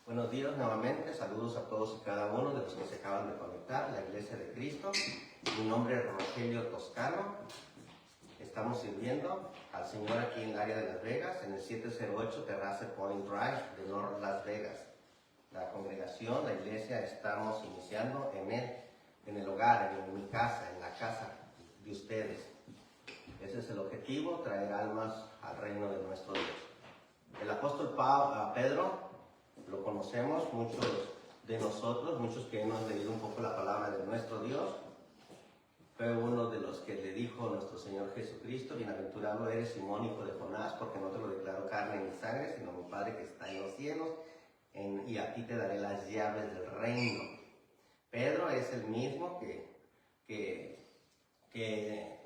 Buenos días nuevamente, saludos a todos y cada uno de los que se acaban de conectar, la Iglesia de Cristo. Mi nombre es Rogelio Toscano. Estamos sirviendo al Señor aquí en el área de Las Vegas, en el 708 Terrace Point Drive de North Las Vegas. La congregación, la iglesia, estamos iniciando en el hogar, en mi casa, en la casa de ustedes. Ese es el objetivo, traer almas al reino de nuestro Dios. El apóstol Pedro, lo conocemos, muchos de nosotros, muchos que hemos leído un poco la palabra de nuestro Dios. Fue uno de los que le dijo a nuestro Señor Jesucristo: bienaventurado eres Simón, hijo de Jonás, porque no te lo declaró carne ni sangre, sino mi Padre que está en los cielos, y a ti te daré las llaves del reino. Pedro es el mismo que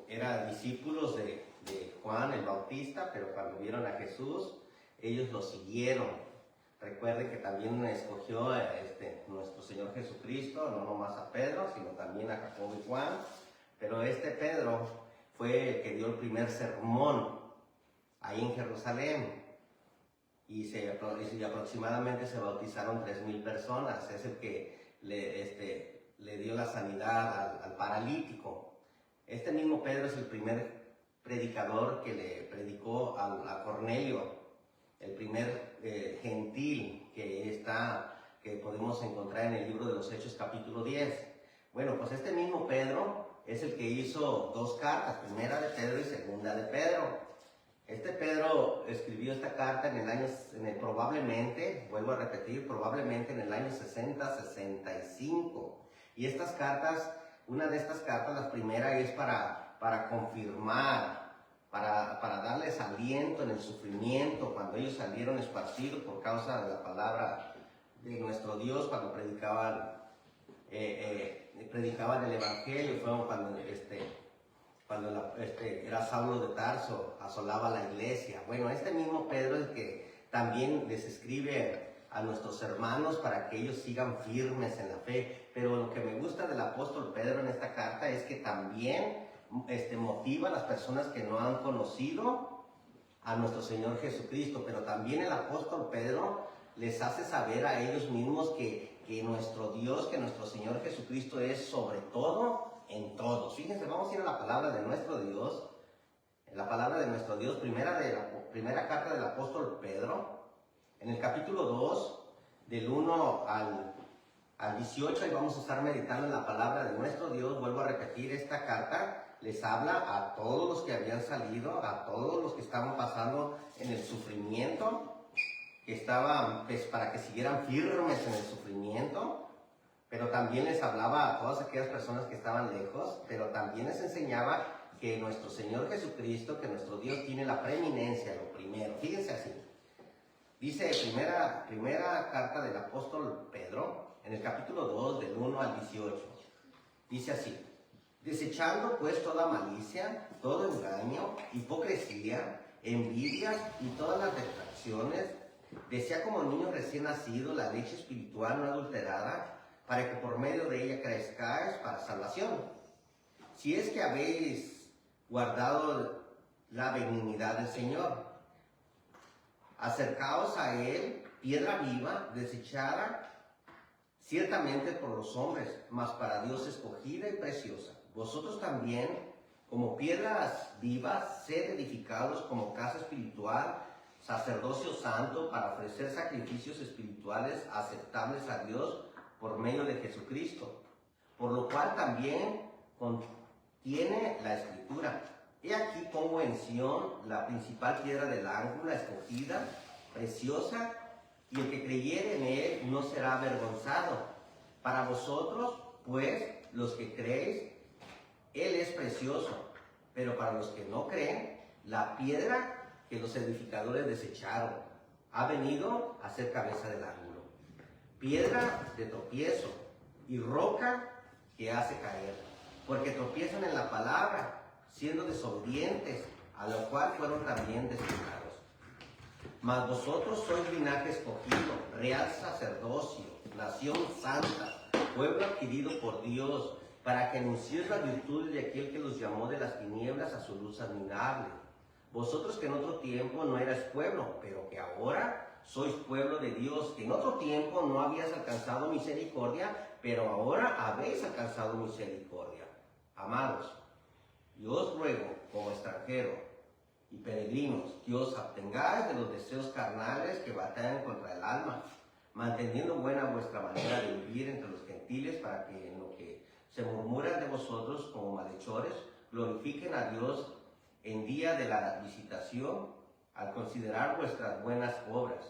era discípulos de Juan el Bautista, pero cuando vieron a Jesús, ellos lo siguieron. Recuerde que también escogió nuestro Señor Jesucristo, no nomás a Pedro, sino también a Jacobo y Juan. Pero Pedro fue el que dio el primer sermón ahí en Jerusalén. Y aproximadamente se bautizaron 3,000 personas. Es el que le dio la sanidad al paralítico. Este mismo Pedro es el primer predicador que le predicó a Cornelio, el primer gentil que podemos encontrar en el libro de los Hechos capítulo 10. Bueno, pues este mismo Pedro es el que hizo 2 cartas, primera de Pedro y segunda de Pedro. Pedro escribió esta carta probablemente, vuelvo a repetir, probablemente en el año 60-65. Y estas cartas, una de estas cartas, la primera es para confirmar, para darles aliento en el sufrimiento, cuando ellos salieron esparcidos por causa de la palabra de nuestro Dios, cuando predicaban el Evangelio. Fue cuando era Saulo de Tarso, asolaba la iglesia. Bueno, este mismo Pedro es el que también les escribe a nuestros hermanos para que ellos sigan firmes en la fe. Pero lo que me gusta del apóstol Pedro en esta carta es que también motiva a las personas que no han conocido a nuestro Señor Jesucristo, pero también el apóstol Pedro les hace saber a ellos mismos que nuestro Dios, que nuestro Señor Jesucristo es sobre todo en todos. Fíjense, vamos a ir a la palabra de nuestro Dios. La palabra de nuestro Dios, primera carta del apóstol Pedro, en el capítulo 2, del 1 al 18, y vamos a estar meditando en la palabra de nuestro Dios. Vuelvo a repetir, esta carta les habla a todos los que habían salido, a todos los que estaban pasando en el sufrimiento, que estaban, pues, para que siguieran firmes en el sufrimiento, pero también les hablaba a todas aquellas personas que estaban lejos, pero también les enseñaba que nuestro Señor Jesucristo, que nuestro Dios tiene la preeminencia, lo primero. Fíjense así, dice primera carta del apóstol Pedro, en el capítulo 2, del 1 al 18, dice así: desechando pues toda malicia, todo engaño, hipocresía, envidias y todas las detracciones, desea como niño recién nacido la leche espiritual no adulterada, para que por medio de ella crezcáis para salvación. Si es que habéis guardado la benignidad del Señor, acercaos a Él, piedra viva, desechada ciertamente por los hombres, mas para Dios escogida y preciosa. Vosotros también, como piedras vivas, sed edificados como casa espiritual, sacerdocio santo, para ofrecer sacrificios espirituales aceptables a Dios por medio de Jesucristo. Por lo cual también contiene la Escritura: he aquí pongo en Sión la principal piedra del ángulo, la escogida, preciosa, y el que creyere en él no será avergonzado. Para vosotros, pues, los que creéis, él es precioso, pero para los que no creen, la piedra que los edificadores desecharon ha venido a ser cabeza del ángulo, piedra de tropiezo y roca que hace caer, porque tropiezan en la palabra, siendo desobedientes, a lo cual fueron también destinados. Mas vosotros sois linaje escogido, real sacerdocio, nación santa, pueblo adquirido por Dios, para que anunciéis las virtudes de aquel que los llamó de las tinieblas a su luz admirable. Vosotros que en otro tiempo no erais pueblo, pero que ahora sois pueblo de Dios, que en otro tiempo no habías alcanzado misericordia, pero ahora habéis alcanzado misericordia. Amados, yo os ruego, como extranjeros y peregrinos, que os abstengáis de los deseos carnales que batallan contra el alma, manteniendo buena vuestra manera de vivir entre los gentiles, para que en lo que se murmuran de vosotros como malhechores, glorifiquen a Dios en día de la visitación, al considerar vuestras buenas obras.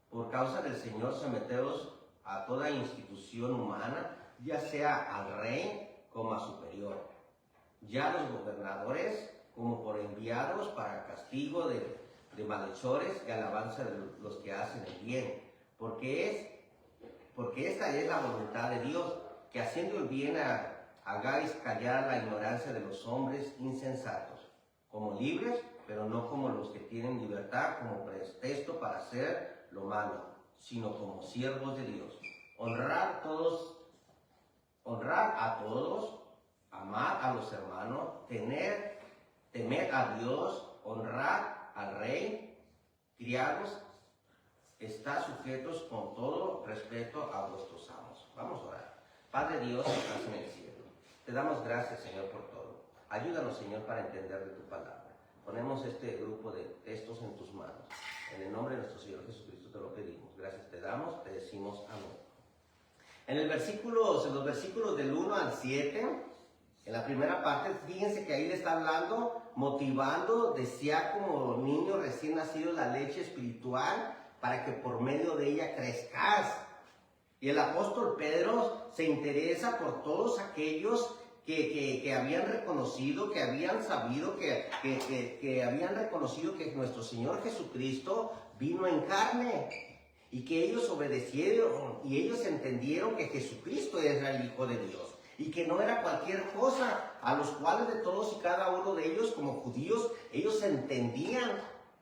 Por causa del Señor, someteos a toda institución humana, ya sea al rey como a superior, ya los gobernadores como por enviados para castigo de malhechores y alabanza de los que hacen el bien, porque esta es la voluntad de Dios, que haciendo el bien hagáis callar la ignorancia de los hombres insensatos, como libres, pero no como los que tienen libertad como pretexto para hacer lo malo, sino como siervos de Dios. Honrad a todos, amad a los hermanos, temed a Dios, honrad al rey, criados, estad sujetos con todo respeto a vuestros amos. Vamos a orar. Padre Dios, que estás en el cielo, te damos gracias, Señor, por todo. Ayúdanos, Señor, para entender de tu palabra. Ponemos este grupo de textos en tus manos. En el nombre de nuestro Señor Jesucristo te lo pedimos. Gracias te damos, te decimos amén. En los versículos del 1 al 7, en la primera parte, fíjense que ahí le está hablando, motivando, desea como niño recién nacido la leche espiritual para que por medio de ella crezcas. Y el apóstol Pedro se interesa por todos aquellos que habían reconocido, que habían sabido, que habían reconocido que nuestro Señor Jesucristo vino en carne. Y que ellos obedecieron y ellos entendieron que Jesucristo era el Hijo de Dios. Y que no era cualquier cosa, a los cuales de todos y cada uno de ellos, como judíos, ellos entendían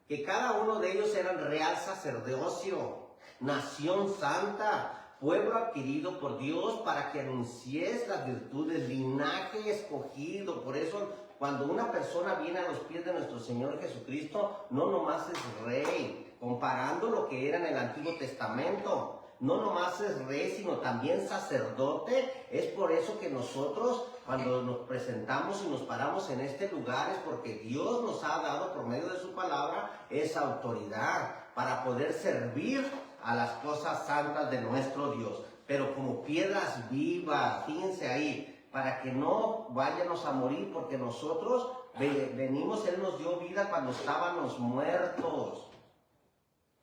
que cada uno de ellos eran real sacerdocio, nación santa, pueblo adquirido por Dios para que anuncies las virtudes, linaje escogido. Por eso, cuando una persona viene a los pies de nuestro Señor Jesucristo, no nomás es rey, comparando lo que era en el Antiguo Testamento, no nomás es rey, sino también sacerdote. Es por eso que nosotros, cuando nos presentamos y nos paramos en este lugar, es porque Dios nos ha dado por medio de su palabra esa autoridad para poder servir a las cosas santas de nuestro Dios, pero como piedras vivas, fíjense ahí, para que no vayamos a morir, porque nosotros venimos, Él nos dio vida cuando estábamos muertos.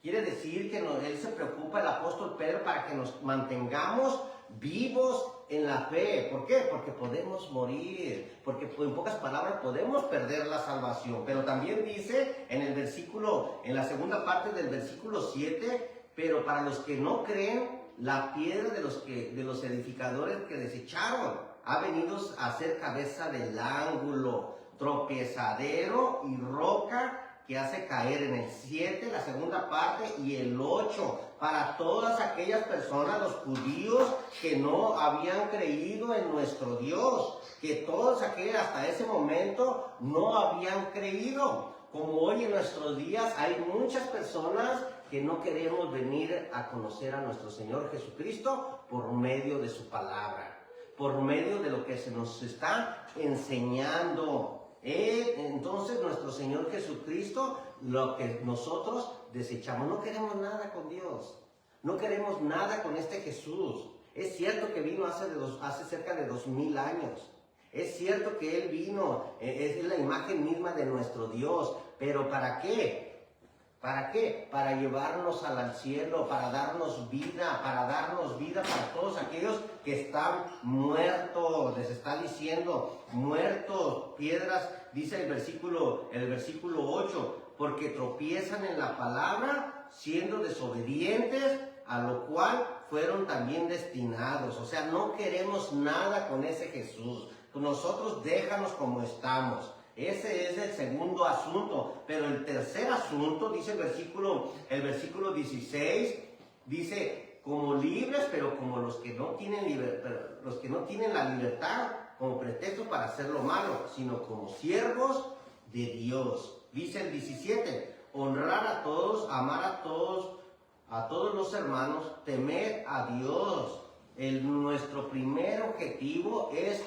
Quiere decir que Él se preocupa, el apóstol Pedro, para que nos mantengamos vivos en la fe. ¿Por qué? Porque podemos morir, porque en pocas palabras podemos perder la salvación. Pero también dice en la segunda parte del versículo 7, pero para los que no creen, la piedra de los edificadores que desecharon ha venido a ser cabeza del ángulo, tropiezadero y roca que hace caer. En el 7, la segunda parte, y el 8, para todas aquellas personas, los judíos que no habían creído en nuestro Dios, que todos aquellos hasta ese momento no habían creído. Como hoy en nuestros días hay muchas personas que no queremos venir a conocer a nuestro Señor Jesucristo por medio de su palabra, por medio de lo que se nos está enseñando. Entonces nuestro Señor Jesucristo, lo que nosotros desechamos, no queremos nada con Dios, no queremos nada con este Jesús. Es cierto que vino hace cerca de 2000 años, es cierto que Él vino, es la imagen misma de nuestro Dios, pero ¿para qué? ¿Para qué? Para llevarnos al cielo, para darnos vida para todos aquellos que están muertos. Les está diciendo, muertos, piedras, dice el versículo 8, porque tropiezan en la palabra, siendo desobedientes, a lo cual fueron también destinados. O sea, no queremos nada con ese Jesús. Nosotros déjanos como estamos. Ese es el segundo asunto. Pero el tercer asunto, dice el versículo 16, dice, como libres, pero como los que no tienen la libertad como pretexto para hacer lo malo, sino como siervos de Dios. Dice el 17, honrar a todos, amar a todos a todos los hermanos, temer a Dios. Nuestro primer objetivo es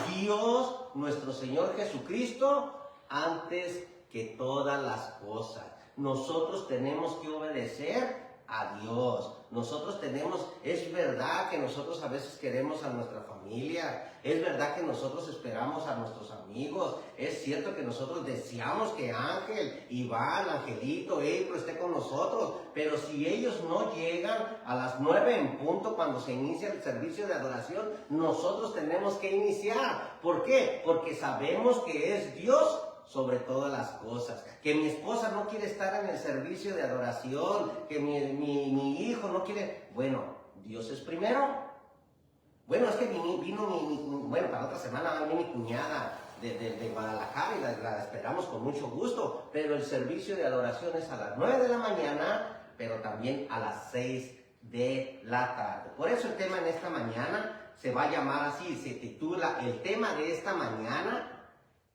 Dios, nuestro Señor Jesucristo, antes que todas las cosas. Nosotros tenemos que obedecer a Dios. Nosotros es verdad que nosotros a veces queremos a nuestra familia, es verdad que nosotros esperamos a nuestros amigos, es cierto que nosotros deseamos que Ángel, Iván, Angelito, April esté con nosotros, pero si ellos no llegan a las 9 en punto cuando se inicia el servicio de adoración, nosotros tenemos que iniciar. ¿Por qué? Porque sabemos que es Dios sobre todas las cosas, que mi esposa no quiere estar en el servicio de adoración, que mi hijo no quiere, bueno, Dios es primero. Bueno, es que bueno, para otra semana va a venir mi cuñada de Guadalajara y la esperamos con mucho gusto, pero el servicio de adoración es a las 9 de la mañana, pero también a las 6 de la tarde. Por eso el tema en esta mañana se va a llamar así, se titula el tema de esta mañana,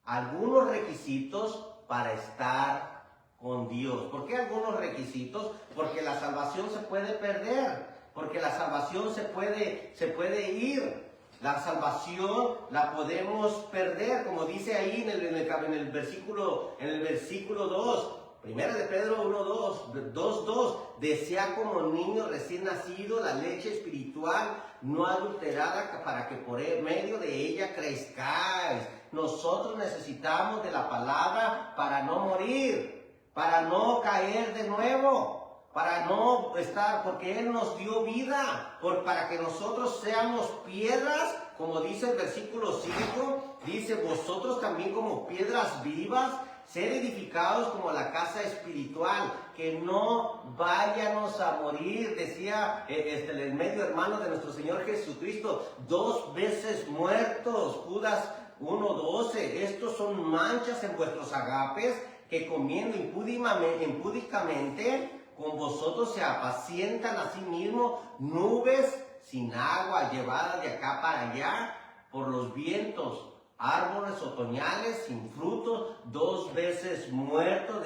algunos requisitos para estar con Dios. ¿Por qué algunos requisitos? Porque la salvación se puede perder, porque la salvación se puede ir. La salvación la podemos perder, como dice ahí en el versículo 2. Primera de Pedro 2:2, desea como niño recién nacido la leche espiritual no adulterada para que por medio de ella crezcáis. Nosotros necesitamos de la palabra para no morir, para no caer de nuevo, para no estar, porque Él nos dio vida, para que nosotros seamos piedras, como dice el versículo 5, dice, vosotros también como piedras vivas, ser edificados como la casa espiritual, que no vayamos a morir, decía el medio hermano de nuestro Señor Jesucristo, 2 veces muertos, Judas 1:12, estos son manchas en vuestros agapes, que comiendo impúdicamente con vosotros se apacientan a sí mismos nubes sin agua, llevadas de acá para allá por los vientos, árboles otoñales sin frutos, 2 veces muertos,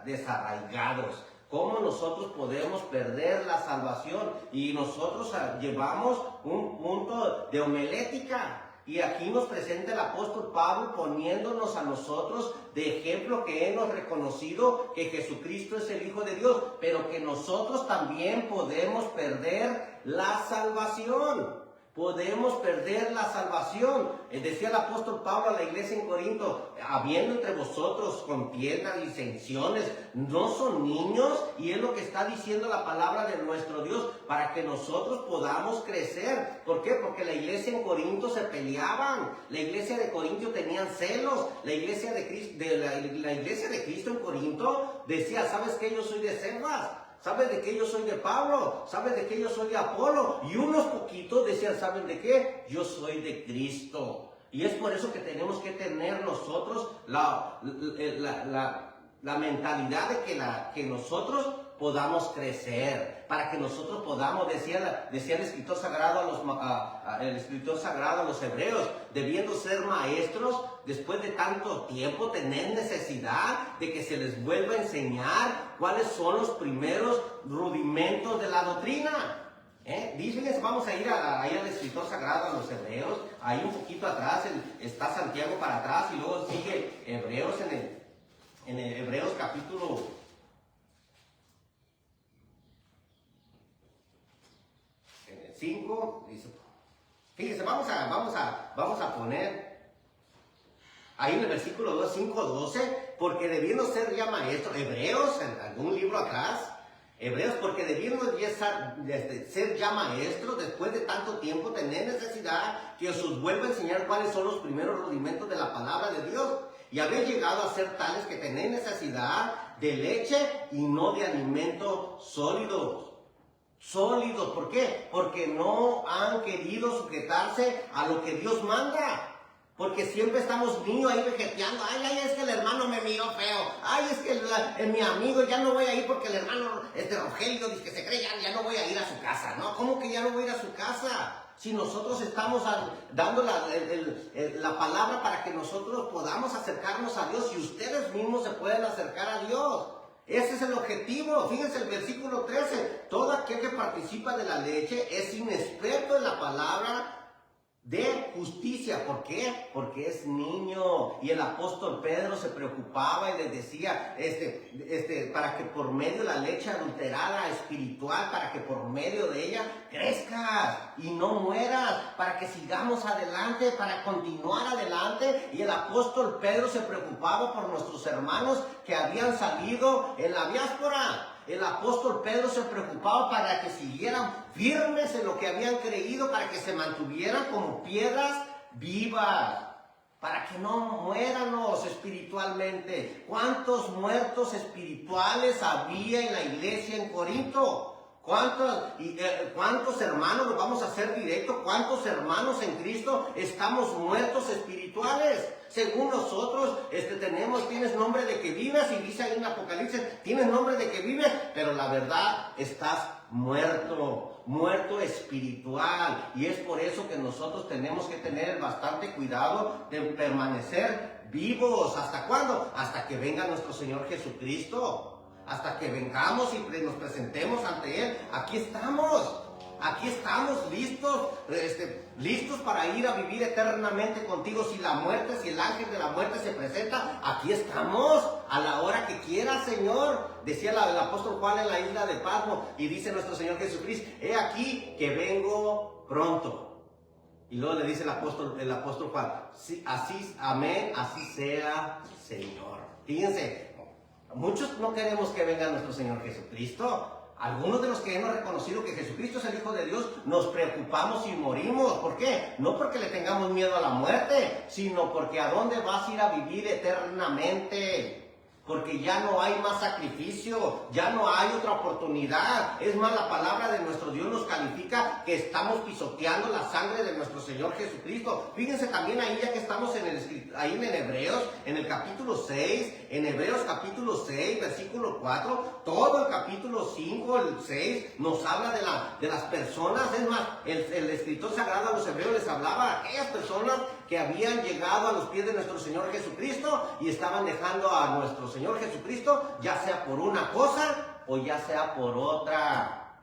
desarraigados. ¿Cómo nosotros podemos perder la salvación? Y nosotros llevamos un punto de homilética. Y aquí nos presenta el apóstol Pablo poniéndonos a nosotros de ejemplo, que hemos reconocido que Jesucristo es el Hijo de Dios, pero que nosotros también podemos perder la salvación. Podemos perder la salvación. Decía el apóstol Pablo a la iglesia en Corinto, habiendo entre vosotros contiendas y disensiones, no son niños, y es lo que está diciendo la palabra de nuestro Dios, para que nosotros podamos crecer. ¿Por qué? Porque la iglesia en Corinto se peleaban, la iglesia de Corinto tenían celos, la iglesia de Cristo en Corinto decía, ¿sabes qué? Yo soy de Cefas. ¿Sabes de qué? Yo soy de Pablo. ¿Sabes de qué? Yo soy de Apolo. Y unos poquitos decían, ¿saben de qué? Yo soy de Cristo. Y es por eso que tenemos que tener nosotros la mentalidad de que nosotros podamos crecer, para que nosotros podamos, decía el escritor sagrado a los hebreos, debiendo ser maestros, después de tanto tiempo, tener necesidad de que se les vuelva a enseñar cuáles son los primeros rudimentos de la doctrina. Fíjense, vamos a ir ahí al escritor sagrado a los hebreos, ahí un poquito atrás está Santiago para atrás, y luego sigue Hebreos en el Hebreos capítulo 5, dice, fíjense, vamos a poner ahí en el versículo 2, 5:12, porque debiendo ser ya maestros, Hebreos, en algún libro atrás, Hebreos, porque debiendo ser ya maestros, después de tanto tiempo, tener necesidad que os vuelva a enseñar cuáles son los primeros rudimentos de la palabra de Dios, y habéis llegado a ser tales que tenéis necesidad de leche y no de alimento sólido. ¿Por qué? Porque no han querido sujetarse a lo que Dios manda. Porque siempre estamos niños ahí vejeteando. Ay, es que el hermano me miró feo. Ay, es que mi amigo, ya no voy a ir porque el hermano Rogelio dice que se cree, ya no voy a ir a su casa. No, ¿cómo que ya no voy a ir a su casa? Si nosotros estamos dando la palabra para que nosotros podamos acercarnos a Dios, y ustedes mismos se pueden acercar a Dios. Ese es el objetivo. Fíjense el versículo 13. Todo aquel que participa de la leche es inexperto en la palabra de justicia. ¿Por qué? Porque es niño. Y el apóstol Pedro se preocupaba y les decía, para que por medio de la leche adulterada espiritual, para que por medio de ella crezcas y no mueras, para que sigamos adelante, para continuar adelante. Y el apóstol Pedro se preocupaba por nuestros hermanos que habían salido en la diáspora. El apóstol Pedro se preocupaba para que siguieran firmes en lo que habían creído, para que se mantuvieran como piedras vivas, para que no muéramos espiritualmente. ¿Cuántos muertos espirituales había en la iglesia en Corinto? ¿Cuántos hermanos, lo vamos a hacer directo, cuántos hermanos en Cristo estamos muertos espirituales? Según nosotros, tienes nombre de que vives, y dice ahí en Apocalipsis, tienes nombre de que vives, pero la verdad estás muerto espiritual. Y es por eso que nosotros tenemos que tener bastante cuidado de permanecer vivos. ¿Hasta cuándo? Hasta que venga nuestro Señor Jesucristo. Hasta que vengamos y nos presentemos ante Él. Aquí estamos listos para ir a vivir eternamente contigo. Si el ángel de la muerte se presenta, aquí estamos a la hora que quiera, Señor. Decía el apóstol Juan en la isla de Patmos, y dice nuestro Señor Jesucristo, he aquí que vengo pronto. Y luego le dice el apóstol Juan, sí, así, amén, así sea, Señor. Fíjense, muchos no queremos que venga nuestro Señor Jesucristo. Algunos de los que hemos reconocido que Jesucristo es el Hijo de Dios, nos preocupamos y morimos. ¿Por qué? No porque le tengamos miedo a la muerte, sino porque ¿a dónde vas a ir a vivir eternamente? Porque ya no hay más sacrificio, ya no hay otra oportunidad. Es más, la palabra de nuestro Dios nos califica que estamos pisoteando la sangre de nuestro Señor Jesucristo. Fíjense también ahí, ya que estamos ahí en Hebreos, en el capítulo 6, en Hebreos capítulo 6, versículo 4, todo el capítulo 5, el 6, nos habla de las personas. Es más, el escritor sagrado a los hebreos les hablaba a aquellas personas que habían llegado a los pies de nuestro Señor Jesucristo y estaban dejando a nuestro Señor Jesucristo, ya sea por una cosa o ya sea por otra,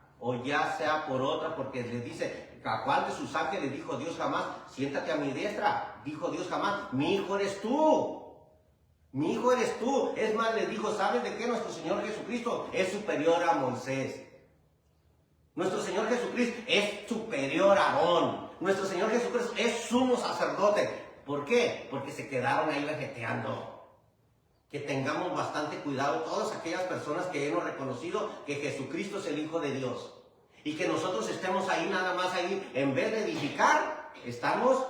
porque les dice, ¿a cuál de sus ángeles dijo Dios jamás, siéntate a mi diestra? Dijo Dios jamás, mi hijo eres tú. Mi hijo eres tú. Es más, le dijo, ¿sabes de qué? Nuestro Señor Jesucristo es superior a Moisés. Nuestro Señor Jesucristo es superior a Aarón. Nuestro Señor Jesucristo es sumo sacerdote. ¿Por qué? Porque se quedaron ahí vegeteando. Que tengamos bastante cuidado todas aquellas personas que hemos reconocido que Jesucristo es el Hijo de Dios. Y que nosotros estemos ahí nada más ahí, en vez de edificar, estamos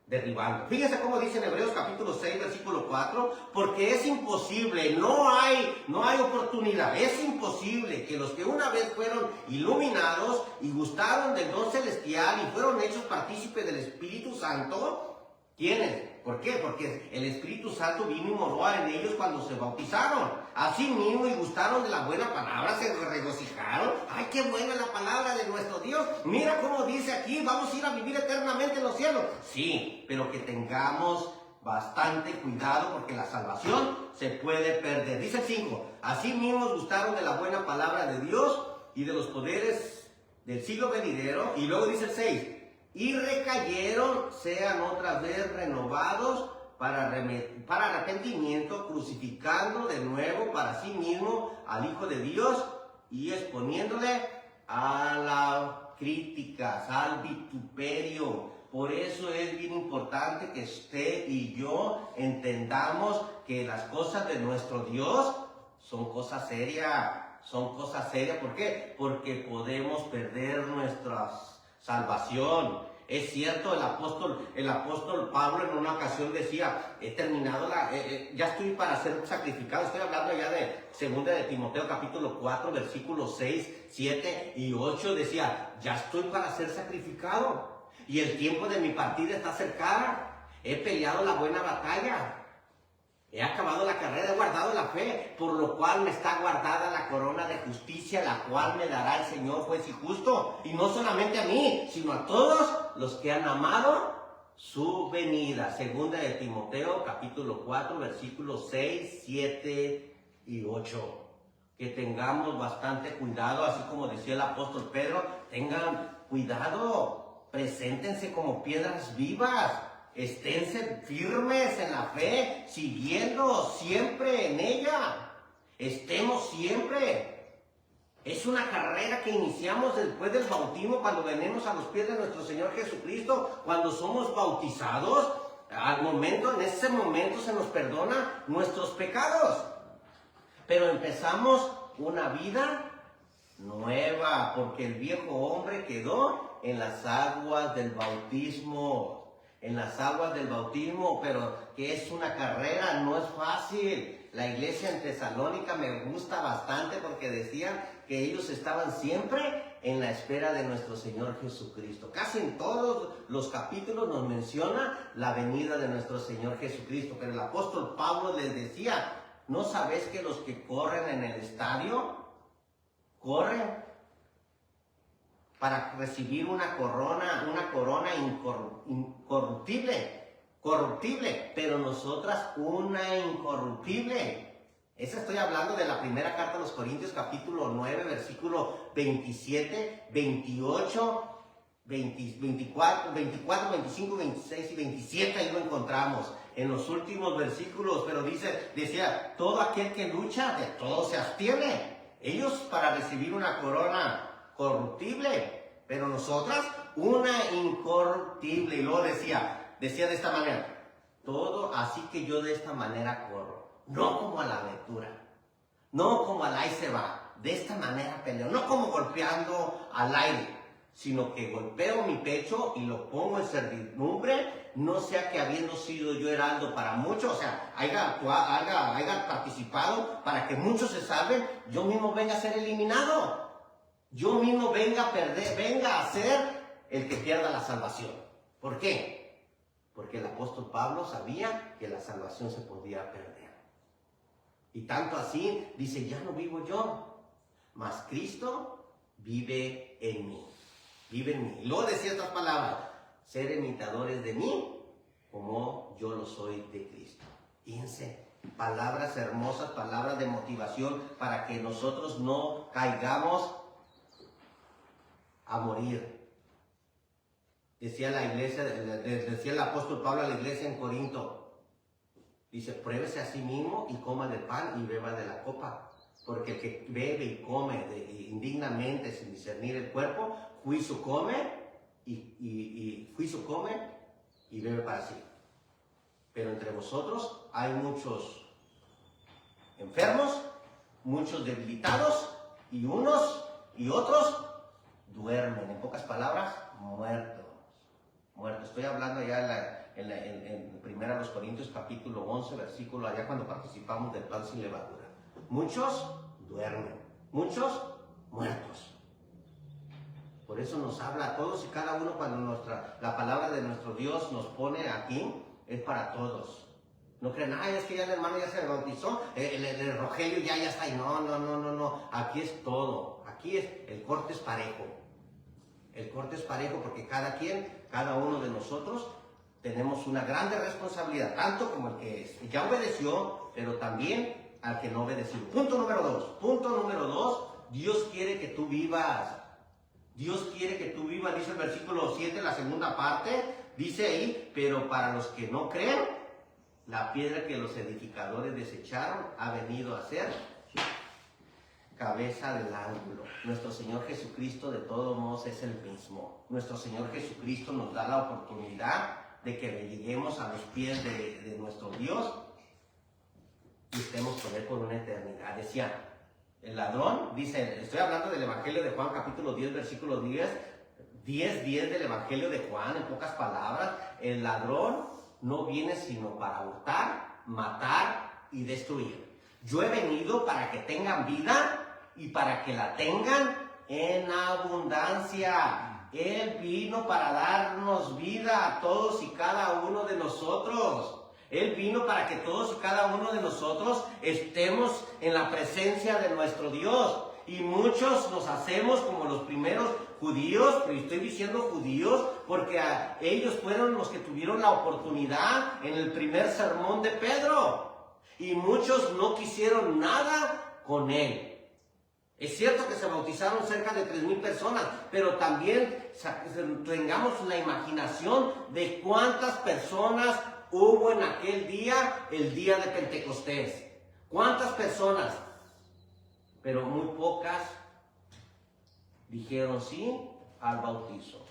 derribando. Fíjense cómo dice en Hebreos capítulo 6, versículo 4, porque es imposible, no hay oportunidad, es imposible que los que una vez fueron iluminados y gustaron del don celestial y fueron hechos partícipes del Espíritu Santo, ¿quiénes? ¿Por qué? Porque el Espíritu Santo vino y moró en ellos cuando se bautizaron. Así mismo, y gustaron de la buena palabra, se regocijaron. ¡Ay, qué buena la palabra de nuestro Dios! Mira cómo dice aquí, vamos a ir a vivir eternamente en los cielos. Sí, pero que tengamos bastante cuidado porque la salvación se puede perder. Dice el 5, así mismo gustaron de la buena palabra de Dios y de los poderes del siglo venidero. Y luego dice el 6, y recayeron, sean otra vez renovados para arrepentimiento, crucificando de nuevo para sí mismo al Hijo de Dios y exponiéndole a las críticas, al vituperio. Por eso es bien importante que usted y yo entendamos que las cosas de nuestro Dios son cosas serias. Son cosas serias. ¿Por qué? Porque podemos perder nuestra salvación. Es cierto, el apóstol Pablo en una ocasión decía, he terminado ya estoy para ser sacrificado. Estoy hablando ya de 2 de Timoteo capítulo 4, versículos 6, 7 y 8. Decía, ya estoy para ser sacrificado y el tiempo de mi partida está cercana. He peleado la buena batalla. He acabado la carrera, he guardado la fe, por lo cual me está guardada la corona de justicia, la cual me dará el Señor juez y justo. Y no solamente a mí, sino a todos los que han amado su venida. 2 de Timoteo, capítulo 4, versículos 6, 7 y 8. que tengamos bastante cuidado, así como decía el apóstol Pedro, tengan cuidado, preséntense como piedras vivas, esténse firmes en la fe, siguiendo siempre en ella, estemos siempre. Es una carrera que iniciamos después del bautismo, cuando venimos a los pies de nuestro Señor Jesucristo, cuando somos bautizados, en ese momento se nos perdona nuestros pecados. Pero empezamos una vida nueva, porque el viejo hombre quedó en las aguas del bautismo. En las aguas del bautismo, pero que es una carrera, no es fácil. La iglesia en Tesalónica me gusta bastante porque decían que ellos estaban siempre en la espera de nuestro Señor Jesucristo. Casi en todos los capítulos nos menciona la venida de nuestro Señor Jesucristo, pero el apóstol Pablo les decía: ¿no sabes que los que corren en el estadio corren para recibir una corona corruptible, pero nosotras una incorruptible? Esa estoy hablando de la primera carta a los Corintios, capítulo 9, versículo 27, 28, 24, 25, 26 y 27, ahí lo encontramos en los últimos versículos, pero decía, todo aquel que lucha, de todo se abstiene. Ellos para recibir una corona corruptible, pero nosotras una incorruptible. Y luego decía de esta manera, todo, así que yo de esta manera corro, no como a la aventura, no como al aire se va, de esta manera peleo, no como golpeando al aire, sino que golpeo mi pecho y lo pongo en servidumbre, no sea que habiendo sido yo heraldo para muchos, o sea, haya participado para que muchos se salven, yo mismo venga a ser eliminado, yo mismo venga a ser el que pierda la salvación. ¿Por qué? Porque el apóstol Pablo sabía que la salvación se podía perder. Y tanto así, dice, ya no vivo yo, mas Cristo vive en mí. Vive en mí. Y luego decía estas palabras, ser imitadores de mí como yo lo soy de Cristo. Fíjense, palabras hermosas, palabras de motivación para que nosotros no caigamos a morir. Decía la iglesia, decía el apóstol Pablo a la iglesia en Corinto, dice, pruébese a sí mismo y coma del pan y beba de la copa. Porque el que bebe y come indignamente sin discernir el cuerpo, juicio come y bebe para sí. Pero entre vosotros hay muchos enfermos, muchos debilitados, y unos y otros duermen. En pocas palabras, muertos. Estoy hablando ya en 1 Corintios capítulo 11, versículo allá cuando participamos del pan sin levadura. Muchos duermen, muchos muertos. Por eso nos habla a todos y cada uno cuando la palabra de nuestro Dios nos pone aquí, es para todos. No crean, es que ya el hermano ya se bautizó, el Rogelio ya está ahí. No. Aquí es todo. Aquí el corte es parejo. El corte es parejo porque cada uno de nosotros tenemos una grande responsabilidad, tanto como el que ya obedeció, pero también al que no obedeció. Punto número dos, Dios quiere que tú vivas. Dios quiere que tú vivas, dice el versículo 7, la segunda parte, dice ahí, pero para los que no creen, la piedra que los edificadores desecharon ha venido a ser cabeza del ángulo. Nuestro Señor Jesucristo de todos modos es el mismo. Nuestro Señor Jesucristo nos da la oportunidad de que lleguemos a los pies de nuestro Dios y estemos con Él por una eternidad. Decía, el ladrón, dice, estoy hablando del Evangelio de Juan, capítulo 10, versículo 10 del Evangelio de Juan, en pocas palabras, el ladrón no viene sino para hurtar, matar y destruir. Yo he venido para que tengan vida y para que la tengan en abundancia. Él vino para darnos vida a todos y cada uno de nosotros. Él vino para que todos y cada uno de nosotros estemos en la presencia de nuestro Dios. Y muchos nos hacemos como los primeros judíos, pero estoy diciendo judíos porque ellos fueron los que tuvieron la oportunidad en el primer sermón de Pedro. Y muchos no quisieron nada con él. Es cierto que se bautizaron cerca de 3,000 personas, pero también tengamos la imaginación de cuántas personas hubo en aquel día, el día de Pentecostés. ¿Cuántas personas? Pero muy pocas dijeron sí al bautizo.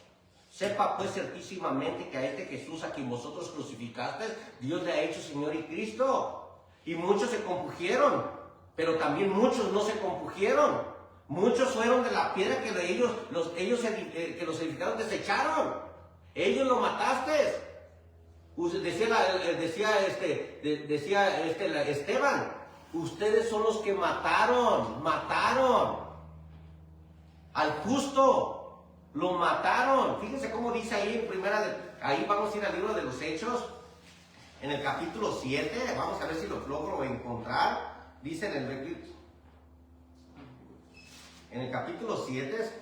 Sepa pues certísimamente que a este Jesús a quien vosotros crucificasteis, Dios le ha hecho Señor y Cristo. Y muchos se compugieron, pero también muchos no se compugieron. Muchos fueron de la piedra que que los edificaron desecharon. Ellos lo mataste. Decía Esteban, ustedes son los que mataron al justo. Lo mataron. Fíjense cómo dice ahí en ahí vamos a ir al libro de los Hechos, en el capítulo 7, vamos a ver si lo logro encontrar. Dice en el capítulo 7,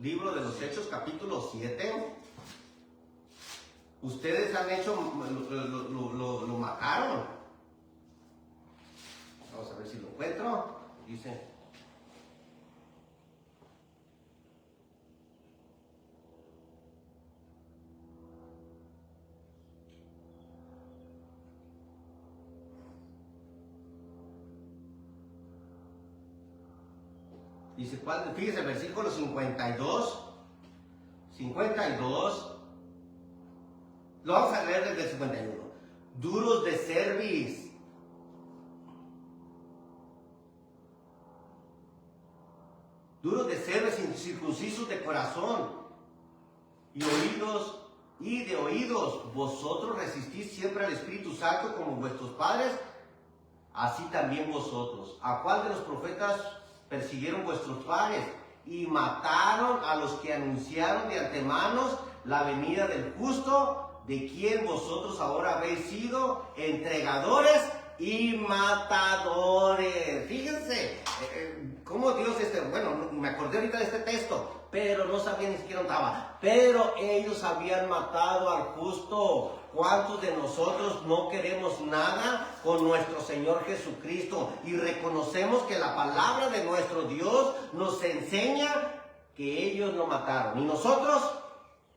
libro de los Hechos, capítulo 7, ustedes han hecho, lo mataron. Vamos a ver si lo encuentro. Dice... Dice, fíjese, versículo 52. Lo vamos a leer desde el 51. Duros de cerviz. Duros de cerviz, incircuncisos de corazón. Y de oídos. Vosotros resistís siempre al Espíritu Santo como vuestros padres. Así también vosotros. ¿A cuál de los profetas persiguieron vuestros padres y mataron a los que anunciaron de antemano la venida del justo, de quien vosotros ahora habéis sido entregadores y matadores? Fíjense cómo Dios, bueno, me acordé ahorita de este texto, pero no sabía ni siquiera dónde estaba. Pero ellos habían matado al justo. ¿Cuántos de nosotros no queremos nada con nuestro Señor Jesucristo y reconocemos que la palabra de nuestro Dios nos enseña que ellos lo mataron? Y nosotros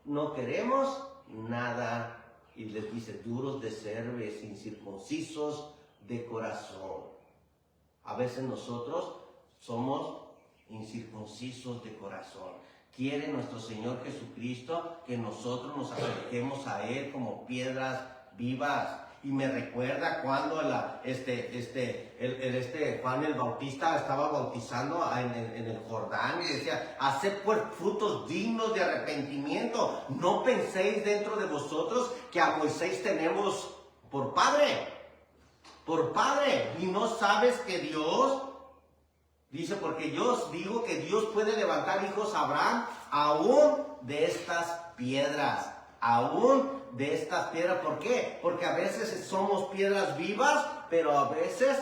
no queremos nada. Y les dice, duros de cerviz, incircuncisos de corazón. A veces nosotros somos incircuncisos de corazón. Quiere nuestro Señor Jesucristo que nosotros nos acerquemos a Él como piedras vivas. Y me recuerda cuando Juan el Bautista estaba bautizando en el Jordán y decía, haced pues frutos dignos de arrepentimiento. No penséis dentro de vosotros que a Moisés tenemos por padre. Y no sabes que Dios... Dice, porque yo os digo que Dios puede levantar hijos a Abraham aún de estas piedras. ¿Por qué? Porque a veces somos piedras vivas, pero a veces,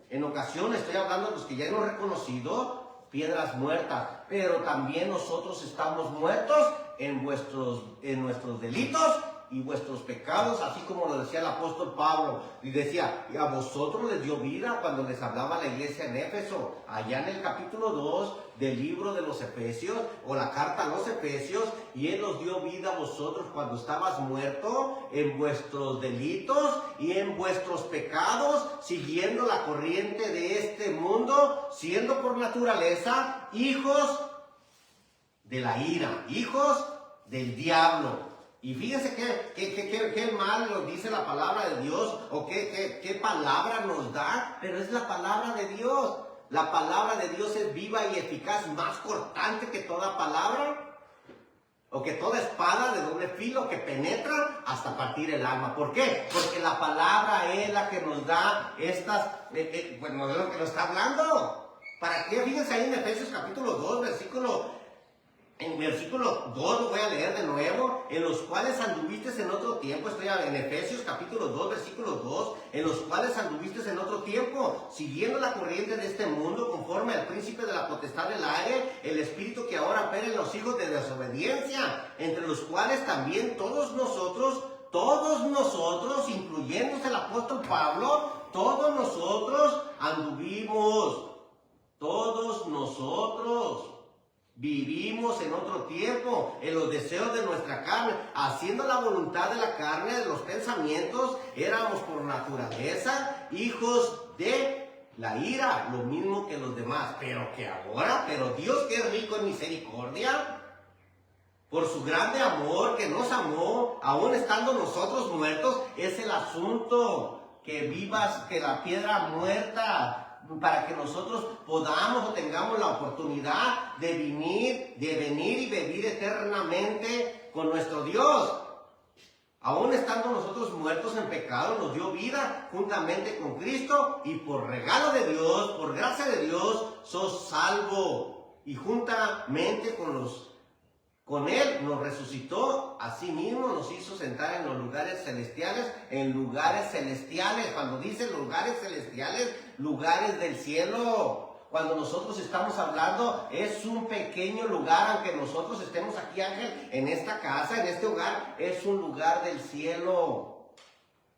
en ocasiones, estoy hablando de los que ya hemos reconocido, piedras muertas. Pero también nosotros estamos muertos en nuestros delitos y vuestros pecados, así como lo decía el apóstol Pablo. Y decía, y a vosotros les dio vida cuando les hablaba la iglesia en Éfeso. Allá en el capítulo 2 del libro de los Efesios, o la carta a los Efesios, y Él os dio vida a vosotros cuando estabas muerto en vuestros delitos y en vuestros pecados, siguiendo la corriente de este mundo, siendo por naturaleza hijos de la ira, hijos del diablo. Y fíjense qué mal lo dice la palabra de Dios, o qué palabra nos da, pero es la palabra de Dios. La palabra de Dios es viva y eficaz, más cortante que toda palabra, o que toda espada de doble filo que penetra hasta partir el alma. ¿Por qué? Porque la palabra es la que nos da estas, bueno, es lo que nos está hablando. ¿Para qué? Fíjense ahí en Efesios capítulo 2, en versículo 2 lo voy a leer de nuevo, en los cuales anduviste en otro tiempo. Estoy en Efesios capítulo 2, versículo 2, en los cuales anduviste en otro tiempo, siguiendo la corriente de este mundo, conforme al príncipe de la potestad del aire, el espíritu que ahora opera en los hijos de desobediencia, entre los cuales también todos nosotros, incluyéndose el apóstol Pablo, todos nosotros anduvimos, todos nosotros vivimos en otro tiempo, en los deseos de nuestra carne, haciendo la voluntad de la carne, de los pensamientos. Éramos por naturaleza hijos de la ira, lo mismo que los demás. Pero Dios, que es rico en misericordia, por su grande amor que nos amó, aún estando nosotros muertos, es el asunto que vivas, que la piedra muerta, para que nosotros podamos o tengamos la oportunidad de venir y vivir eternamente con nuestro Dios. Aún estando nosotros muertos en pecado, nos dio vida juntamente con Cristo, y por regalo de Dios, por gracia de Dios, sos salvo. Y juntamente con Él nos resucitó, así mismo nos hizo sentar en los lugares celestiales, Cuando dice lugares celestiales, lugares del cielo. Cuando nosotros estamos hablando, es un pequeño lugar, aunque nosotros estemos aquí, Ángel, en esta casa, en este hogar, es un lugar del cielo.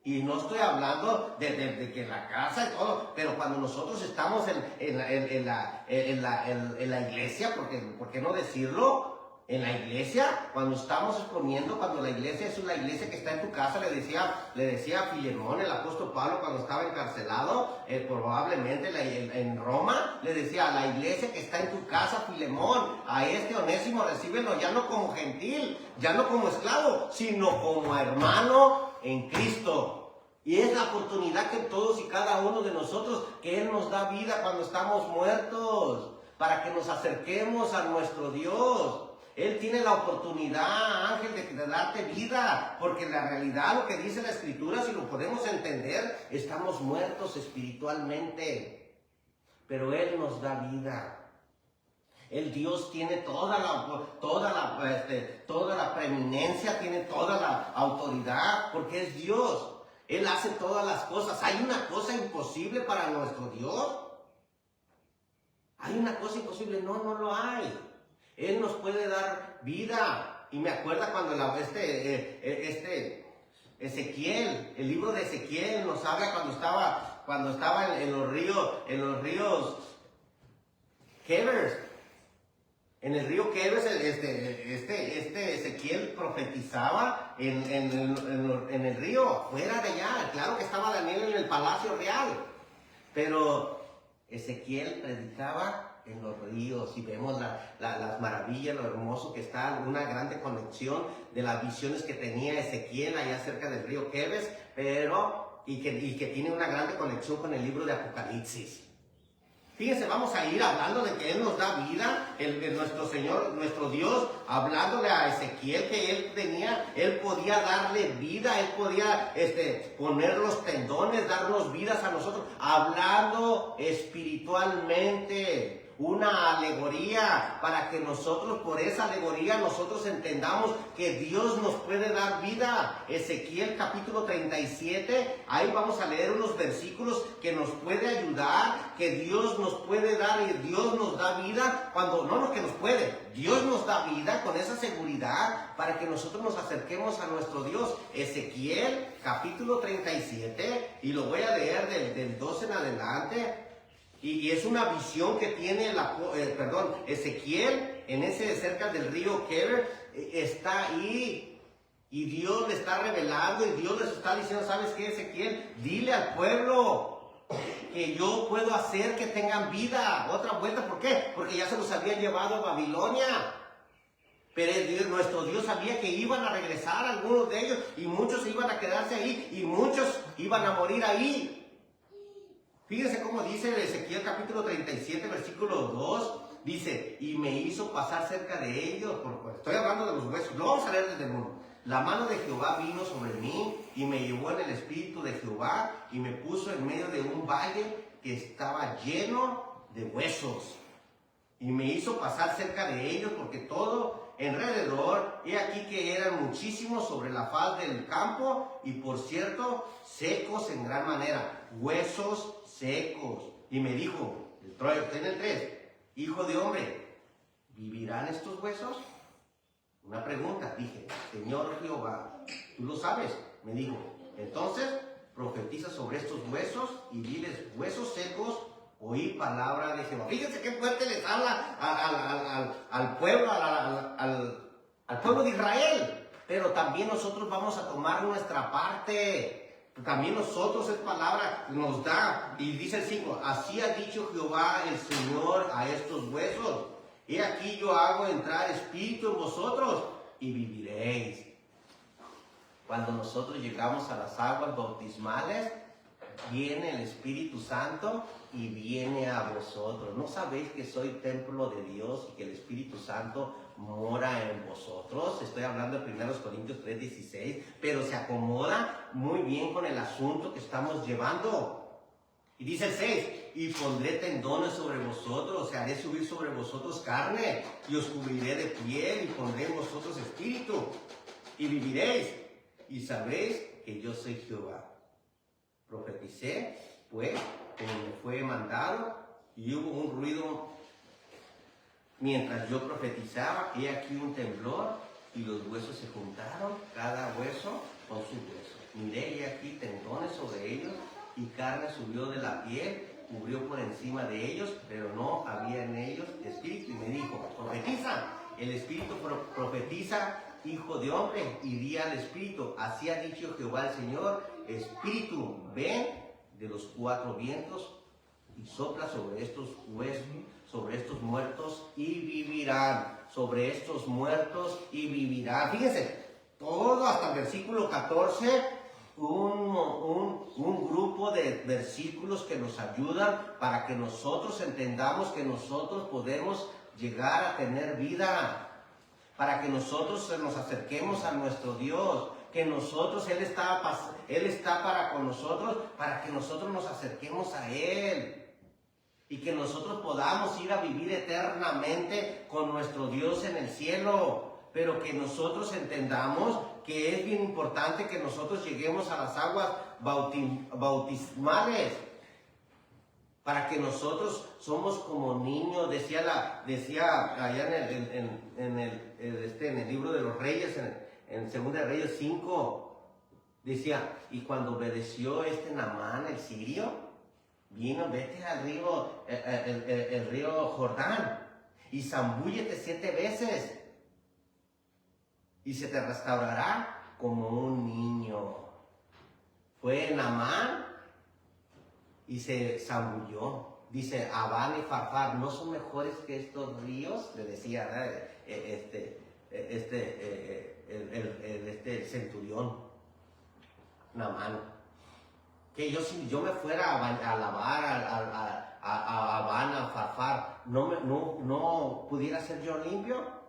Y no estoy hablando de que la casa y todo, pero cuando nosotros estamos en la iglesia, ¿por qué no decirlo? En la iglesia, cuando estamos exponiendo, cuando la iglesia es una iglesia que está en tu casa, le decía a Filemón, el apóstol Pablo, cuando estaba encarcelado, probablemente en Roma, le decía: a la iglesia que está en tu casa, Filemón, a este Onésimo, recíbelo ya no como gentil, ya no como esclavo, sino como hermano en Cristo. Y es la oportunidad que todos y cada uno de nosotros, que Él nos da vida cuando estamos muertos, para que nos acerquemos a nuestro Dios. Él tiene la oportunidad, Ángel, de darte vida, porque en la realidad, lo que dice la Escritura, si lo podemos entender, estamos muertos espiritualmente, pero Él nos da vida. El Dios tiene toda la preeminencia, tiene toda la autoridad, porque es Dios. Él hace todas las cosas. ¿Hay una cosa imposible para nuestro Dios? ¿Hay una cosa imposible? No, no lo hay. Él nos puede dar vida. Y me acuerda cuando Ezequiel, el libro de Ezequiel nos habla cuando estaba en los ríos Kebers. En el río Kebers, Ezequiel profetizaba en el río, afuera de allá. Claro que estaba Daniel en el palacio real, pero Ezequiel predicaba en los ríos, y vemos las maravillas, lo hermoso que está, una grande conexión de las visiones que tenía Ezequiel allá cerca del río Kebes, y que tiene una grande conexión con el libro de Apocalipsis. Fíjense, vamos a ir hablando de que Él nos da vida, nuestro Señor, nuestro Dios, hablándole a Ezequiel que Él podía darle vida, Él podía poner los tendones, darnos vidas a nosotros, hablando espiritualmente. Una alegoría, para que nosotros, por esa alegoría, nosotros entendamos que Dios nos puede dar vida. Ezequiel capítulo 37, ahí vamos a leer unos versículos que nos puede ayudar, que Dios nos puede dar, y Dios nos da vida cuando, no que nos puede, Dios nos da vida con esa seguridad para que nosotros nos acerquemos a nuestro Dios. Ezequiel capítulo 37, y lo voy a leer del 12 en adelante. Y es una visión que tiene Ezequiel en cerca del río Keber. Está ahí, y Dios le está revelando, y Dios les está diciendo: ¿sabes qué, Ezequiel? Dile al pueblo que yo puedo hacer que tengan vida. Otra vuelta, ¿por qué? Porque ya se los habían llevado a Babilonia. Pero nuestro Dios sabía que iban a regresar algunos de ellos, y muchos iban a quedarse ahí, y muchos iban a morir ahí. Fíjense cómo dice Ezequiel capítulo 37, versículo 2. Dice: y me hizo pasar cerca de ellos. Estoy hablando de los huesos. Lo vamos a leer desde el 1. La mano de Jehová vino sobre mí, y me llevó en el espíritu de Jehová, y me puso en medio de un valle que estaba lleno de huesos. Y me hizo pasar cerca de ellos, porque todo alrededor, he aquí que eran muchísimos sobre la faz del campo, y por cierto, secos en gran manera, huesos secos. Y me dijo, en el 3, hijo de hombre, ¿vivirán estos huesos? Una pregunta. Dije: Señor Jehová, tú lo sabes. Me dijo: entonces profetiza sobre estos huesos y diles, huesos secos, oí palabra de Jehová. Fíjense qué fuerte les habla al pueblo, al pueblo de Israel. Pero también nosotros vamos a tomar nuestra parte. También nosotros es palabra, nos da. Y dice el 5, así ha dicho Jehová el Señor a estos huesos. He aquí yo hago entrar espíritu en vosotros y viviréis. Cuando nosotros llegamos a las aguas bautismales, viene el Espíritu Santo y viene a vosotros. ¿No sabéis que soy templo de Dios y que el Espíritu Santo mora en vosotros? Estoy hablando de 1 Corintios 3:16, pero se acomoda muy bien con el asunto que estamos llevando. Y dice el 6, y pondré tendones sobre vosotros, o sea, haré subir sobre vosotros carne, y os cubriré de piel, y pondré en vosotros espíritu, y viviréis, y sabréis que yo soy Jehová. Profeticé, pues, como me fue mandado, y hubo un ruido mientras yo profetizaba, he aquí un temblor, y los huesos se juntaron, cada hueso con su hueso. Miré, y aquí tendones sobre ellos, y carne subió de la piel, cubrió por encima de ellos, pero no había en ellos espíritu. Y me dijo, profetiza. El espíritu profetiza, hijo de hombre, y di al espíritu. Así ha dicho Jehová el Señor, espíritu, ven de los 4 vientos y sopla sobre estos huesos, sobre estos muertos y vivirán. Sobre estos muertos y vivirán. Fíjense, todo hasta el versículo 14. Un grupo de versículos que nos ayudan para que nosotros entendamos que nosotros podemos llegar a tener vida, para que nosotros nos acerquemos a nuestro Dios, que nosotros, Él está para con nosotros, para que nosotros nos acerquemos a Él y que nosotros podamos ir a vivir eternamente con nuestro Dios en el cielo, pero que nosotros entendamos que es bien importante que nosotros lleguemos a las aguas bautismales, para que nosotros somos como niños. Decía allá en el libro de los Reyes, en 2 de Reyes 5, decía, y cuando obedeció Naamán el sirio, vino, vete al río, el río Jordán, y zambúllete 7 veces, y se te restaurará como un niño. Fue Naamán y se zambulló. Dice, Abán y Farfar, ¿no son mejores que estos ríos? Le decía el centurión Naamán. Que si yo me fuera a lavar a Abán, a Farfar, ¿no pudiera ser yo limpio?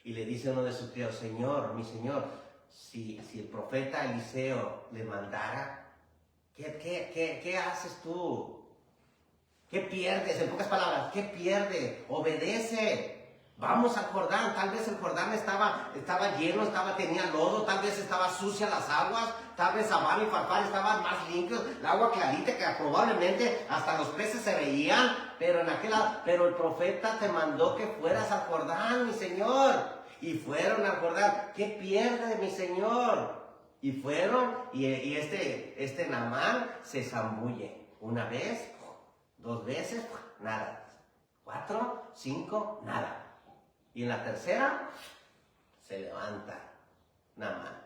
Y le dice uno de sus tíos, Señor, mi Señor, si el profeta Eliseo le mandara, ¿qué haces tú? ¿Qué pierdes? En pocas palabras, ¿qué pierde? Obedece. Vamos al Jordán. Tal vez el Jordán estaba lleno, tenía lodo, tal vez estaba sucia las aguas, tal vez Abán y Farfar estaban más limpios, el agua clarita que probablemente hasta los peces se veían, pero el profeta te mandó que fueras al Jordán, mi Señor. Y fueron al Jordán. ¿Qué pierde, mi Señor? Y fueron, y este Naamán se zambulle. 1 vez, 2 veces, nada. 4, 5, nada. Y en la tercera, se levanta Naamán.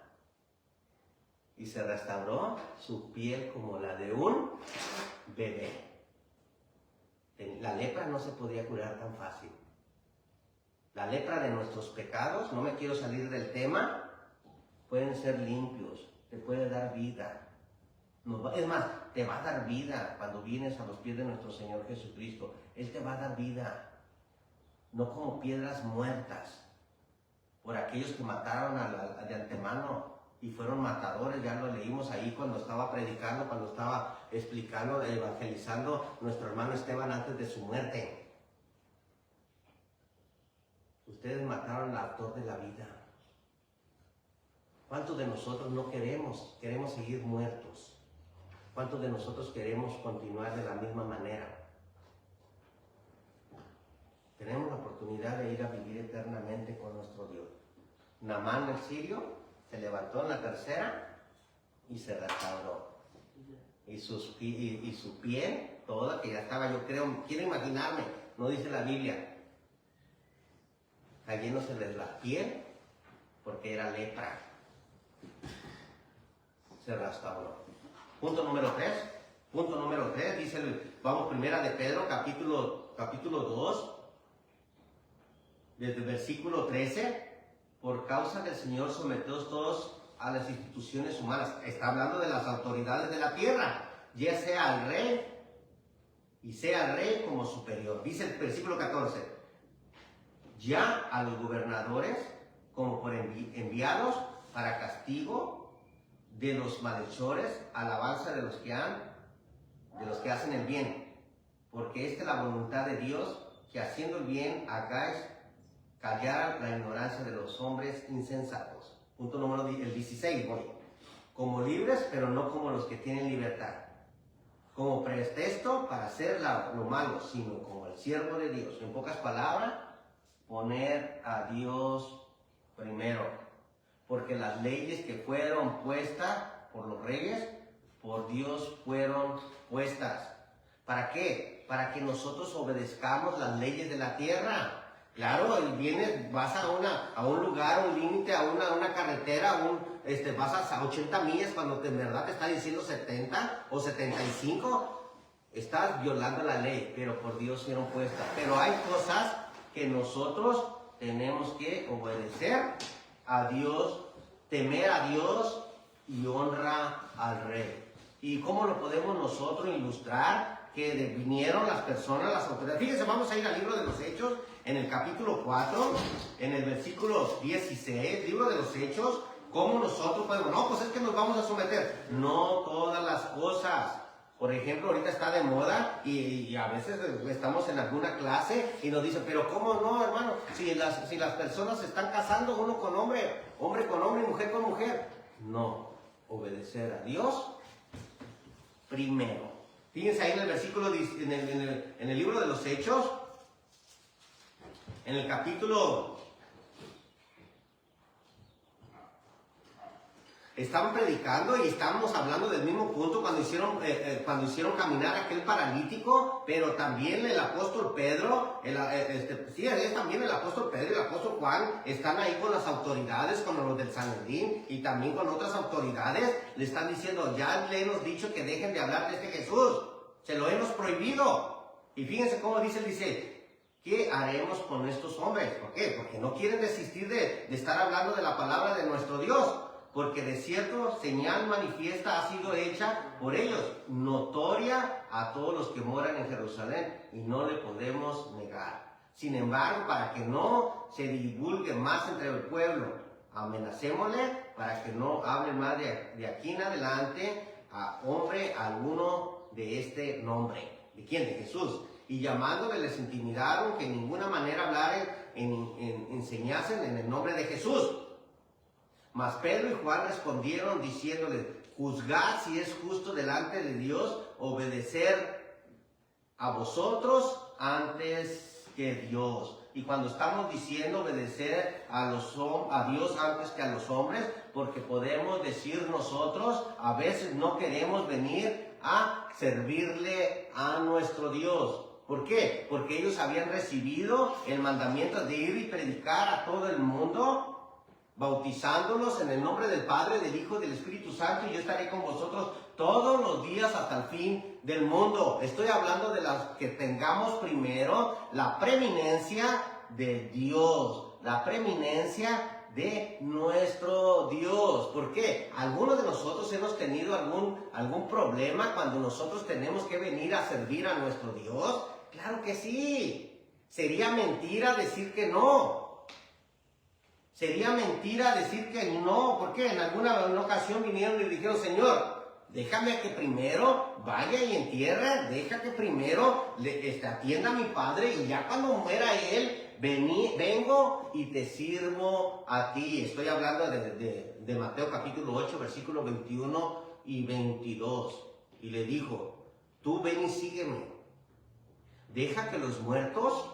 Y se restauró su piel como la de un bebé. La lepra no se podía curar tan fácil. La lepra de nuestros pecados, no me quiero salir del tema, pueden ser limpios, te puede dar vida. Es más, te va a dar vida cuando vienes a los pies de nuestro Señor Jesucristo. Él te va a dar vida, no como piedras muertas, por aquellos que mataron de antemano y fueron matadores. Ya lo leímos ahí cuando estaba predicando, cuando estaba explicando, evangelizando nuestro hermano Esteban antes de su muerte. Ustedes mataron al autor de la vida. ¿Cuántos de nosotros no queremos seguir muertos? ¿Cuántos de nosotros queremos continuar de la misma manera? Tenemos la oportunidad de ir a vivir eternamente con nuestro Dios. Naamán el sirio se levantó en la tercera y se restauró. y su piel, toda, que ya estaba, yo creo, quiero imaginarme, no dice la Biblia, cayéndose la piel, porque era lepra. Se restauró. Punto número 3, dice, vamos primera de Pedro, capítulo 2, desde el versículo 13, por causa del Señor someteos todos a las instituciones humanas. Está hablando de las autoridades de la tierra, ya sea al rey, y sea el rey como superior. Dice el versículo 14, ya a los gobernadores como por enviados para castigo de los malhechores, alabanza de los que hacen el bien, porque esta es la voluntad de Dios, que haciendo el bien hagáis callar la ignorancia de los hombres insensatos. Punto número 16, voy. Como libres, pero no como los que tienen libertad. Como pretexto para hacer lo malo, sino como el siervo de Dios. En pocas palabras, poner a Dios primero. Porque las leyes que fueron puestas por los reyes, por Dios fueron puestas. ¿Para qué? Para que nosotros obedezcamos las leyes de la tierra. Claro, vas a un lugar, a un límite, a una carretera, vas a 80 millas cuando en verdad te está diciendo 70 o 75. Estás violando la ley, pero por Dios fueron puestas. Pero hay cosas que nosotros tenemos que obedecer a Dios, temer a Dios y honra al Rey. ¿Y cómo lo podemos nosotros ilustrar? Que vinieron las personas, las autoridades. Fíjense, vamos a ir al libro de los Hechos, en el capítulo 4, en el versículo 16, libro de los Hechos. ¿Cómo nosotros podemos? No, pues es que nos vamos a someter. No todas las cosas. Por ejemplo, ahorita está de moda y a veces estamos en alguna clase y nos dicen, pero ¿cómo no, hermano? Si las personas se están casando uno con hombre, hombre con hombre y mujer con mujer. No, obedecer a Dios primero. Fíjense ahí en el versículo, en el libro de los Hechos, en el capítulo, estaban predicando y estábamos hablando del mismo punto cuando hicieron caminar a aquel paralítico, pero también el apóstol Pedro, también el apóstol Pedro y el apóstol Juan están ahí con las autoridades, con los del Sanedrín y también con otras autoridades, le están diciendo, ya le hemos dicho que dejen de hablar de este Jesús, se lo hemos prohibido. Y fíjense cómo dice, ¿qué haremos con estos hombres? ¿Por qué? Porque no quieren desistir de estar hablando de la palabra de nuestro Dios. Porque de cierto señal manifiesta ha sido hecha por ellos, notoria a todos los que moran en Jerusalén, y no le podemos negar. Sin embargo, para que no se divulgue más entre el pueblo, amenacémosle para que no hable más de aquí en adelante a hombre alguno de este nombre. ¿De quién? De Jesús. Y llamándole les intimidaron que en ninguna manera hablaren, enseñasen en el nombre de Jesús. Mas Pedro y Juan respondieron diciéndole, juzgad si es justo delante de Dios obedecer a vosotros antes que Dios. Y cuando estamos diciendo obedecer a Dios antes que a los hombres, porque podemos decir nosotros, a veces no queremos venir a servirle a nuestro Dios. ¿Por qué? Porque ellos habían recibido el mandamiento de ir y predicar a todo el mundo, bautizándolos en el nombre del Padre, del Hijo y del Espíritu Santo, y yo estaré con vosotros todos los días hasta el fin del mundo. Estoy hablando de las que tengamos primero la preeminencia de Dios, la preeminencia de nuestro Dios. ¿Por qué? Algunos de nosotros hemos tenido algún problema cuando nosotros tenemos que venir a servir a nuestro Dios. Claro que sí. Sería mentira decir que no. Sería mentira decir que no, porque en alguna ocasión vinieron y dijeron, Señor, déjame que primero vaya y entierre, deja que primero atienda a mi padre y ya cuando muera él, vengo y te sirvo a ti. Estoy hablando de Mateo capítulo 8, versículos 21 y 22. Y le dijo, tú ven y sígueme. Deja que los muertos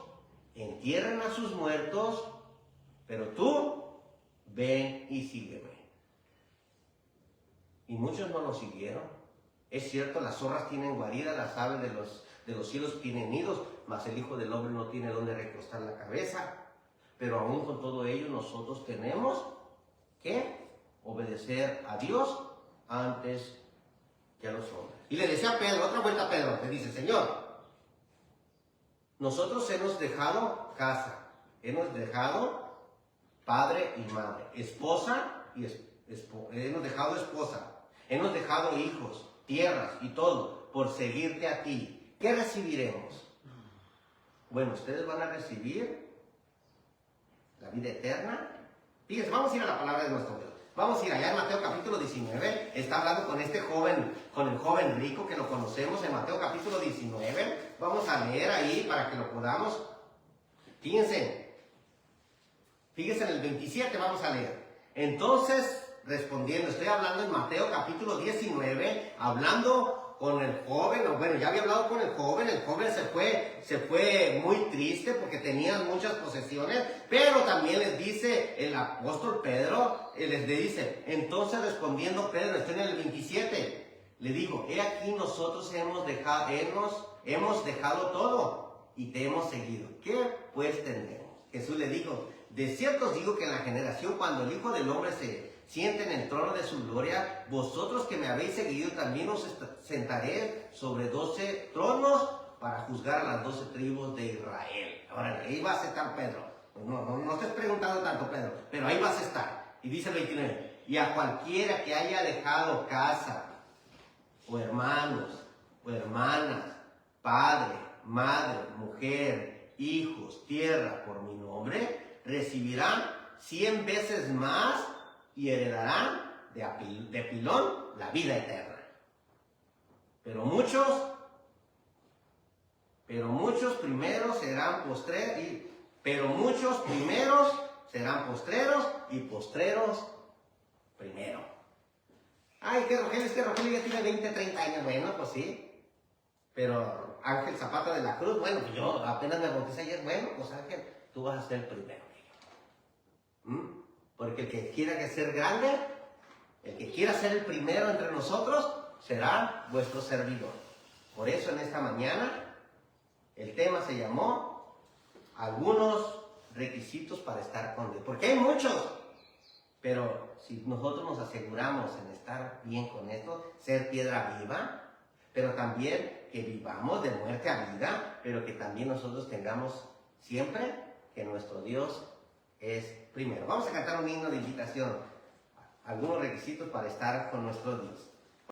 entierren a sus muertos, pero tú, ven y sígueme. Y muchos no lo siguieron. Es cierto, las zorras tienen guarida, las aves de los cielos tienen nidos, mas el Hijo del Hombre no tiene donde recostar la cabeza. Pero aún con todo ello nosotros tenemos que obedecer a Dios antes que a los hombres. Y le decía a Pedro, otra vuelta a Pedro, le dice, Señor, nosotros hemos dejado casa, hemos dejado padre y madre, esposa y hemos dejado esposa, hemos dejado hijos, tierras y todo por seguirte a ti. ¿Qué recibiremos? Bueno, ustedes van a recibir la vida eterna. Fíjense, vamos a ir a la palabra de nuestro Dios. Vamos a ir allá en Mateo capítulo 19. Está hablando con este joven, con el joven rico que lo conocemos en Mateo capítulo 19. Vamos a leer ahí para que lo podamos. Fíjense en el 27, vamos a leer. Entonces, respondiendo, estoy hablando en Mateo capítulo 19, hablando con el joven, bueno, ya había hablado con el joven se fue muy triste porque tenían muchas posesiones, pero también les dice el apóstol Pedro, les dice, entonces respondiendo Pedro, estoy en el 27, le dijo, he aquí nosotros hemos dejado todo y te hemos seguido. ¿Qué pues tendremos? Jesús le dijo, de cierto os digo que en la generación cuando el Hijo del Hombre se siente en el trono de su gloria, vosotros que me habéis seguido también os sentaré sobre 12 tronos para juzgar a las 12 tribus de Israel. Ahora, ahí vas a estar Pedro. No estés preguntando tanto, Pedro, pero ahí vas a estar. Y dice el 29, y a cualquiera que haya dejado casa, o hermanos, o hermanas, padre, madre, mujer, hijos, tierra, por mi nombre, recibirán 100 veces más y heredarán de pilón la vida eterna. Pero muchos primeros serán postreros y postreros primero. Ay, es que Rogelio ya tiene 20, 30 años. Bueno, pues sí. Pero Ángel Zapata de la Cruz, bueno, yo apenas me bauticé ayer. Bueno, pues Ángel, tú vas a ser el primero. Porque el que quiera ser grande, el que quiera ser el primero entre nosotros, será vuestro servidor. Por eso en esta mañana, el tema se llamó algunos requisitos para estar con Dios. Porque hay muchos. Pero si nosotros nos aseguramos en estar bien con esto, ser piedra viva, pero también que vivamos de muerte a vida, pero que también nosotros tengamos siempre que nuestro Dios es primero. Vamos a cantar un himno de invitación. Algunos requisitos para estar con nuestro Dios.